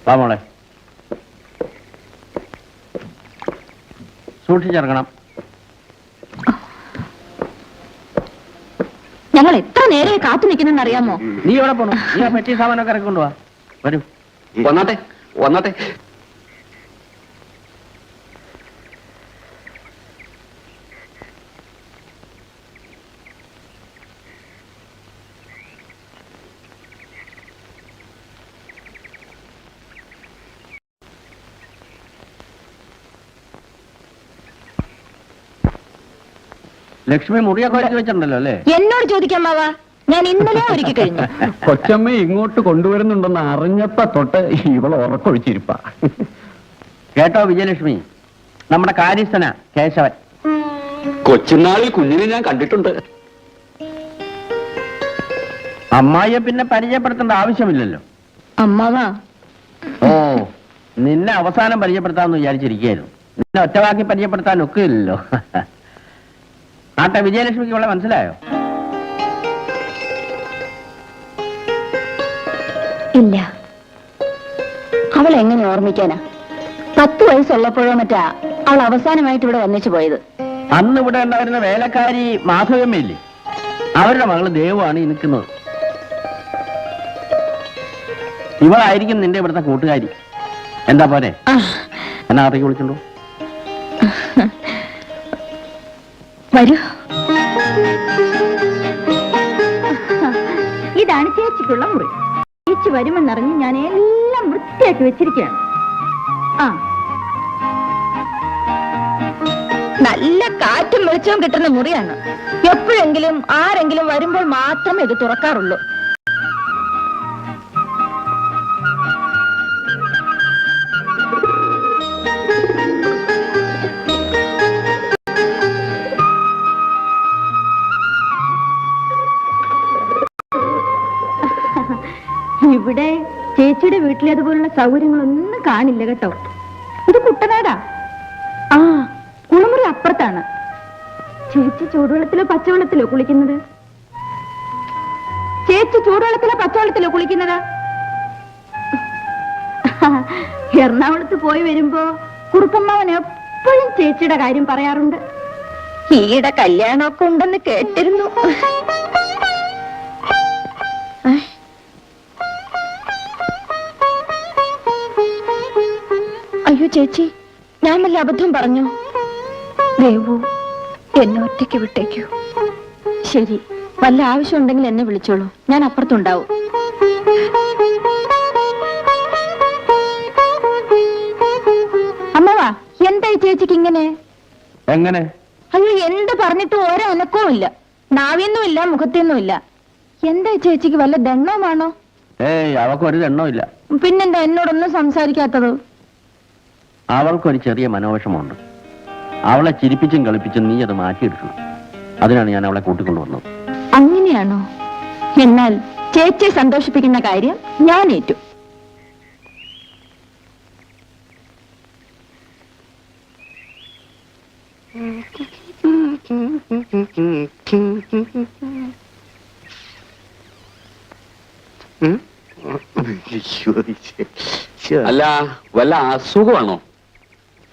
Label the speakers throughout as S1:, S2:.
S1: വാ മോളെ, സൂക്ഷിച്ചിറങ്ങണം.
S2: ഞങ്ങൾ എത്ര നേരെ കാത്തു നിൽക്കുന്നെന്ന് അറിയാമോ?
S1: നീ എവിടെ പോണു? നീ ആ പെട്ടി സാമാനൊക്കെ ഇറക്കൊണ്ടുവാ. വരൂ.
S3: വന്നാട്ടെ വന്നാട്ടെ.
S1: ലക്ഷ്മി മുറിയൊക്കെ ഒരുക്കി വെച്ചിട്ടുണ്ടല്ലോ അല്ലേ?
S2: എന്നോട് ചോദിക്കാൻ മാവാ, ഞാൻ ഇന്നലെ ഒരുക്കി കഴിഞ്ഞു.
S3: കൊച്ചമ്മ ഇങ്ങോട്ട് കൊണ്ടുവരുന്നുണ്ടെന്ന് അറിഞ്ഞപ്പോ തൊട്ട് ഇവള് ഉറക്കൊഴിച്ചിരിപ്പ.
S1: കേട്ടോ വിജയലക്ഷ്മി, നമ്മുടെ കാര്യസ്ഥന കേശവൻ.
S3: കൊച്ചുനാളിൽ കുഞ്ഞിനെ ഞാൻ കണ്ടിട്ടുണ്ട്.
S1: അമ്മായിയെ പിന്നെ പരിചയപ്പെടുത്തേണ്ട ആവശ്യമില്ലല്ലോ.
S2: അമ്മാവാ,
S1: ഓ, നിന്നെ അവസാനം പരിചയപ്പെടുത്താമെന്ന് വിചാരിച്ചിരിക്കുകയായിരുന്നു. നിന്നെ ഒറ്റവാക്കി പരിചയപ്പെടുത്താൻ ഒക്കില്ലല്ലോ. ആട്ടെ, വിജയലക്ഷ്മിക്ക് ഇവിടെ മനസ്സിലായോ?
S2: ഇല്ല. അവൾ എങ്ങനെ ഓർമ്മിക്കാനാ? 10 വയസ്സുള്ളപ്പോഴോ മറ്റാ അവൾ അവസാനമായിട്ട് ഇവിടെ വന്നിച്ചു പോയത്.
S1: അന്ന് ഇവിടെ ഉണ്ടായിരുന്ന വേലക്കാരി മാധവമ്മയില്ലേ, അവരുടെ മകള് ദേവുവാണ് ഈ നിൽക്കുന്നത്. ഇവളായിരിക്കും നിന്റെ ഇവിടുത്തെ കൂട്ടുകാരി. എന്താ പോരെ? എന്നാ അകത്തേക്ക് വിളിച്ചുണ്ടോ?
S2: വരൂ. ഇതാണ് ചേച്ചിക്കുള്ള മുറി. ചേച്ചി വരുമെന്നറിഞ്ഞ് ഞാൻ എല്ലാം വൃത്തിയാക്കി വെച്ചിരിക്കുകയാണ്. നല്ല കാറ്റും വെളിച്ചവും കിട്ടുന്ന മുറിയാണ്. എപ്പോഴെങ്കിലും ആരെങ്കിലും വരുമ്പോൾ മാത്രമേ ഇത് തുറക്കാറുള്ളൂ. ഇവിടെ ചേച്ചിയുടെ വീട്ടിലേതുപോലുള്ള സൗകര്യങ്ങളൊന്നും കാണില്ല കേട്ടോ. ഇത് കുട്ടനാടാ. ആ, കുളിമുറി അപ്പുറത്താണ്. ചേച്ചി ചൂടുവെള്ളത്തിലോ പച്ചവെള്ളത്തിലോ കുളിക്കുന്നത്? ചേച്ചി ചൂടുവെള്ളത്തിലോ പച്ചവെള്ളത്തിലോ കുളിക്കുന്നത്? എറണാകുളത്ത് പോയി വരുമ്പോ കുറുപ്പമ്മാവൻ എപ്പോഴും ചേച്ചിയുടെ കാര്യം പറയാറുണ്ട്. ഈയിടെ കല്യാണമൊക്കെ ഉണ്ടെന്ന് കേട്ടിരുന്നു. അയ്യോ ചേച്ചി, ഞാൻ വല്ല അബദ്ധം പറഞ്ഞു? ദേവു, എന്നെ ഒറ്റയ്ക്ക് വിട്ടേക്കൂ. ശരി, വല്ല ആവശ്യമുണ്ടെങ്കിൽ എന്നെ വിളിച്ചോളൂ, ഞാൻ അപ്പുറത്തുണ്ടാവും. അമ്മവാ, എന്താ ഈ ചേച്ചിക്ക് ഇങ്ങനെ?
S1: എങ്ങനെ?
S2: അയ്യോ, എന്ത് പറഞ്ഞിട്ടും ഓരോ അനക്കവും ഇല്ല. നാവിയൊന്നുമില്ല, മുഖത്തൊന്നുമില്ല. എന്താ ഈ ചേച്ചിക്ക് വല്ല ദണ്ണവുമാണോ?
S1: ഏയ്, അവക്കൊരു ദണ്ണവുമില്ല.
S2: പിന്നെന്താ എന്നോടൊന്നും സംസാരിക്കാത്തത്?
S1: അവൾക്കൊരു ചെറിയ മനോവിഷമുണ്ട്. അവളെ ചിരിപ്പിച്ചും കളിപ്പിച്ചും നീ അത് മാറ്റിയെടുക്കണം. അതിനാണ് ഞാൻ അവളെ കൂട്ടിക്കൊണ്ടുവന്നത്.
S2: അങ്ങനെയാണോ? എന്നാൽ ചേച്ചിയെ സന്തോഷിപ്പിക്കുന്ന കാര്യം ഞാൻ ഏറ്റു.
S3: അല്ല, വല്ല അസുഖമാണോ?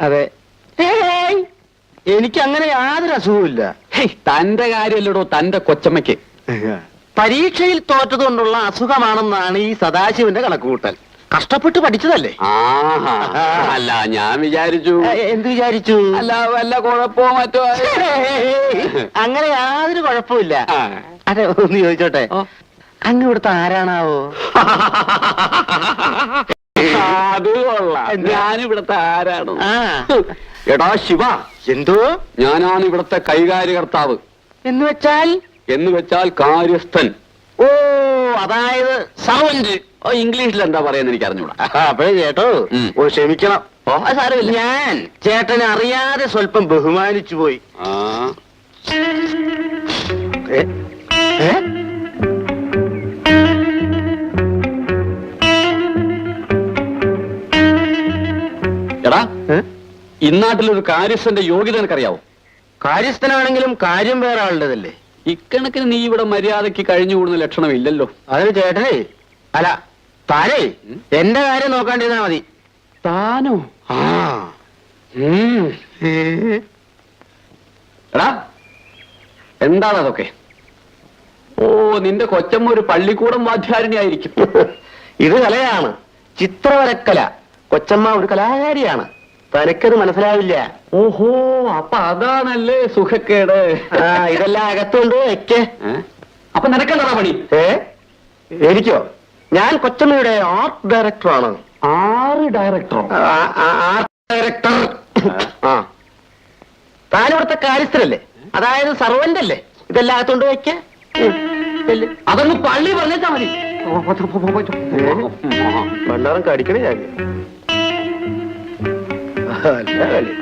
S4: അതെ, എനിക്ക് അങ്ങനെ യാതൊരു അസുഖമില്ല.
S3: തന്റെ കാര്യമല്ലടോ, തന്റെ കൊച്ചമ്മയ്ക്ക്.
S4: പരീക്ഷയിൽ തോറ്റതുകൊണ്ടുള്ള അസുഖമാണെന്നാണ് ഈ സദാശിവന്റെ കണക്കുകൂട്ടൽ. കഷ്ടപ്പെട്ട് പഠിച്ചതല്ലേ?
S3: അല്ല, ഞാൻ വിചാരിച്ചു.
S4: എന്ത് വിചാരിച്ചു?
S3: അല്ല, വല്ല കുഴപ്പമോ മറ്റോ.
S4: അങ്ങനെ യാതൊരു കുഴപ്പമില്ല. അതെ, ഒന്ന് ചോദിച്ചോട്ടെ, അങ്ങ് ഇവിടുത്തെ ആരാണാവോ?
S3: അത് കൊള്ളാം. ഞാനിവിടുത്തെ ആരാണ്? എടാ ശിവ,
S4: എന്തോ?
S3: ഞാനാണ് ഇവിടുത്തെ കൈകാര്യകർത്താവ്.
S4: എന്ന് വെച്ചാൽ
S3: കാര്യസ്ഥൻ.
S4: ഓ, അതായത് സൗണ്ട്.
S3: ഇംഗ്ലീഷിൽ എന്താ പറയാന്ന് എനിക്ക് അറിഞ്ഞൂടാ.
S4: അപ്പഴേ ചേട്ടോ, ഓ ക്ഷമിക്കണം. സാരമില്ല, ഞാൻ ചേട്ടനെ അറിയാതെ സ്വല്പം ബഹുമാനിച്ചു പോയി.
S3: എടാ, ഇന്നാട്ടിലൊരു കാര്യസ്ഥന്റെ യോഗ്യത എനിക്കറിയാവോ?
S4: കാര്യസ്ഥനാണെങ്കിലും കാര്യം വേറെ ആളുടേതല്ലേ?
S3: ഇക്കണക്കിന് നീ ഇവിടെ മര്യാദയ്ക്ക് കഴിഞ്ഞുകൂടുന്ന ലക്ഷണമില്ലല്ലോ.
S4: അതിന് ചേട്ടനെ, അല്ല താനേ എന്റെ കാര്യം നോക്കാണ്ടിരുന്നാ മതി.
S3: താനോ?
S4: ആ
S3: എടാ, എന്താണ് അതൊക്കെ? ഓ, നിന്റെ കൊച്ചമ്മ ഒരു പള്ളിക്കൂടം വാദ്യാരിണി ആയിരിക്കും.
S4: ഇത് കലയാണ്, ചിത്രവരക്കല. കൊച്ചമ്മ ഒരു കലാകാരിയാണ്. തനിക്കത് മനസ്സിലാവില്ല.
S3: ഓഹോ, അപ്പൊ അതാണല്ലേ സുഖക്കേട്.
S4: ഇതെല്ലാം അകത്തുകൊണ്ട് വെക്കേ.
S3: അപ്പൊ നിനക്കെന്താ പണി?
S4: എനിക്കോ? ഞാൻ കൊച്ചമ്മയുടെ ആർട്ട് ഡയറക്ടറാണ്.
S3: ഡയറക്ടറോ?
S4: Art director. താനിവിടുത്തെ കാര്യസ്ഥരല്ലേ, അതായത് സർവന്റ് അല്ലേ? ഇതെല്ലാം അകത്തുകൊണ്ട് വെക്കേ.
S3: അതൊന്ന് പള്ളി പറഞ്ഞാ മതി.
S4: വെള്ളാറും കടിക്കണേ ഞാൻ. അല്ല കളി.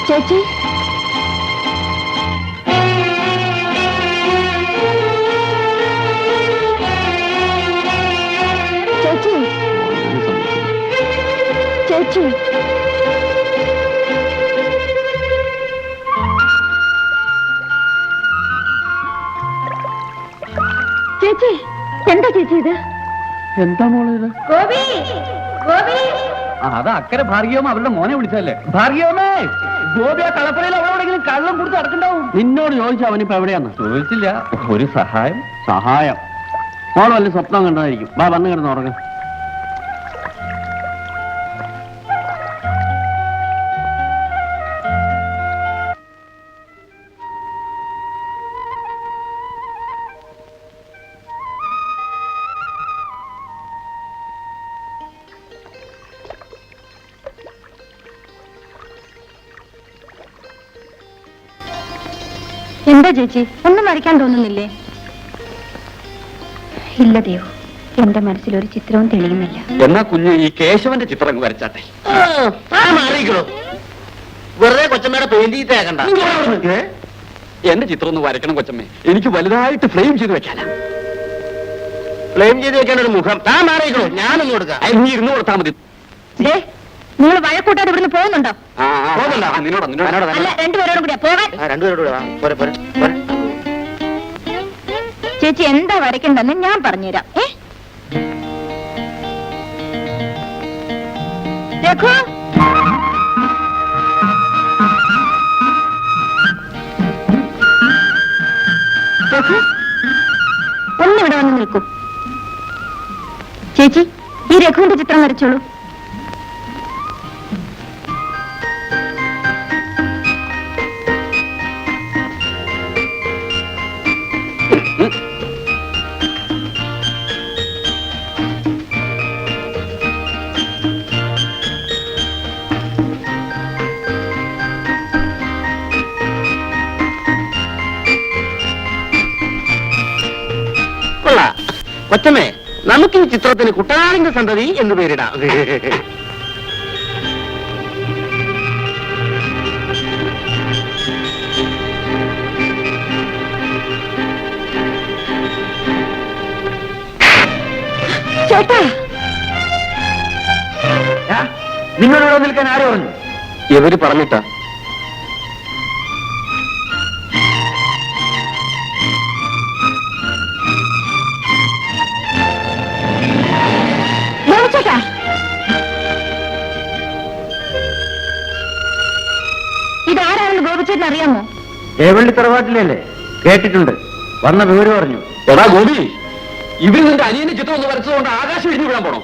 S2: ചേച്ചി, ചേച്ചി, ചേച്ചി, ചേച്ചി, എന്താ ചേച്ചി ഇത്?
S3: എന്താ മോളെ ഇത്?
S2: ഗോപി, ഗോപി,
S3: അത് അക്കരെ ഭാർഗവമ്മ അവരുടെ മോനെ വിളിച്ചല്ലേ. ഭാർഗവമ്മേ, ഗോപി ആ കളപ്പുരയിൽ അവളോടെങ്കിലും കള്ളം കൊടുത്ത് നടക്കണ്ടാവും.
S1: നിന്നോട് ചോദിച്ചു അവനിപ്പോ എവിടെയാന്ന്?
S3: ചോദിച്ചില്ല. ഒരു സഹായം.
S1: സഹായം? മോള് വല്ല സ്വപ്നം കണ്ടതായിരിക്കും. വാ, വന്ന് കിടന്ന് ഉറങ്ങ.
S2: എന്താ ചേച്ചി, ഒന്നും വരയ്ക്കാൻ തോന്നുന്നില്ലേ? ഇല്ല ദേവു, എന്റെ മനസ്സിലൊരു ചിത്രവും തെളിയുന്നില്ല.
S3: എന്നാ കുഞ്ഞ് ഈ കേശവന്റെ ചിത്രം വരച്ചാട്ടെ.
S4: മാറിക്കണോ? വെറുതെ കൊച്ചമ്മയുടെ പെയിന്റ് ചെയ്തേക്കണ്ട.
S3: എന്റെ ചിത്രം ഒന്ന് വരയ്ക്കണം കൊച്ചമ്മേ. എനിക്ക് വലുതായിട്ട് ഫ്രെയിം ചെയ്ത് വെക്കാനാ.
S4: ഫ്ലെയിം ചെയ്ത് വെക്കാൻ ഒരു മുഖം. താൻ മാറിക്കണോ? ഞാനൊന്നും കൊടുക്കാം.
S3: നീ ഇരുന്ന് കൊടുത്താൽ മതി.
S2: നിങ്ങൾ വഴക്കൂട്ടാതെ ഇവിടുന്ന് പോകുന്നുണ്ടോ?
S3: നിന്നോട്
S2: അല്ല, രണ്ടുപേരോടും കൂടിയാ പോകാൻ.
S4: രണ്ടുപേരോട് പോരെ പോരെ പോരെ.
S2: ചേച്ചി എന്താ വരയ്ക്കണ്ടെന്ന് ഞാൻ പറഞ്ഞുതരാം. രഘു, രഘു, ഒന്നിവിടെ വന്ന് നിൽക്കൂ. ചേച്ചി, ഈ രഘുവിന്റെ ചിത്രം വരച്ചോളൂ.
S4: കൊച്ചമ്മേ, നമുക്ക് ഈ ചിത്രത്തിന് കുട്ടനാടിന്റെ സന്തതി എന്ന് പേരിടാം.
S2: ചേട്ടാ,
S3: നിന്നോട് നിൽക്കാൻ ആര് പറഞ്ഞു?
S4: ഇവര് പറഞ്ഞിട്ടാ.
S2: ചേട്ടാ, ഇതാരാണെന്ന് ഗോപിച്ചേട്ടൻ അറിയാമോ?
S3: ഏവള്ളി തറവാട്ടിലല്ലേ? കേട്ടിട്ടുണ്ട്. വന്ന വിവരം പറഞ്ഞു. എടാ ഗോപി, ഇവര് നിന്റെ അനിയന്റെ ചിത്രം ഒന്ന് വരച്ചതുകൊണ്ട് ആകാശം ഇടിഞ്ഞു വിടാൻ പോണോ?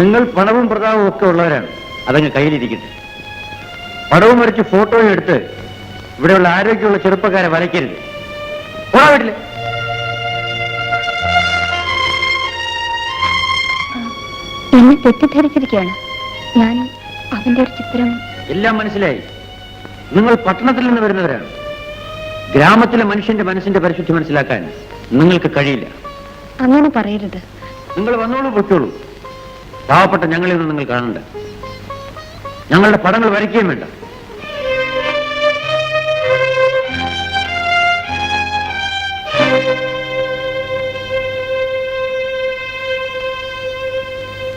S3: നിങ്ങൾ പണവും പ്രതാപവും ഒക്കെ ഉള്ളവരാണ്. അതങ്ങ് കയ്യിലിരിക്കട്ടെ. പടവും വരച്ച് ഫോട്ടോയും എടുത്ത് ഇവിടെയുള്ള ആരോഗ്യമുള്ള ചെറുപ്പക്കാരെ വരയ്ക്കരുത്. പോടാ വീട്ടില്.
S2: എന്നെ തെറ്റിദ്ധരിച്ചിരിക്കുകയാണ്. ഞാൻ അവന്റെ ഒരു ചിത്രം.
S3: എല്ലാം മനസ്സിലായി. നിങ്ങൾ പട്ടണത്തിൽ നിന്ന് വരുന്നവരാണ്. ഗ്രാമത്തിലെ മനുഷ്യന്റെ മനസ്സിന്റെ പരിശുദ്ധി മനസ്സിലാക്കാൻ നിങ്ങൾക്ക് കഴിയില്ല.
S2: അങ്ങനെ പറയരുത്.
S3: നിങ്ങൾ വന്നോളൂ, പൊയ്ക്കോളൂ. പാവപ്പെട്ട ഞങ്ങളിൽ നിന്ന് നിങ്ങൾ കാണണ്ട. ഞങ്ങളുടെ പടങ്ങൾ വരയ്ക്കുകയും വേണ്ട.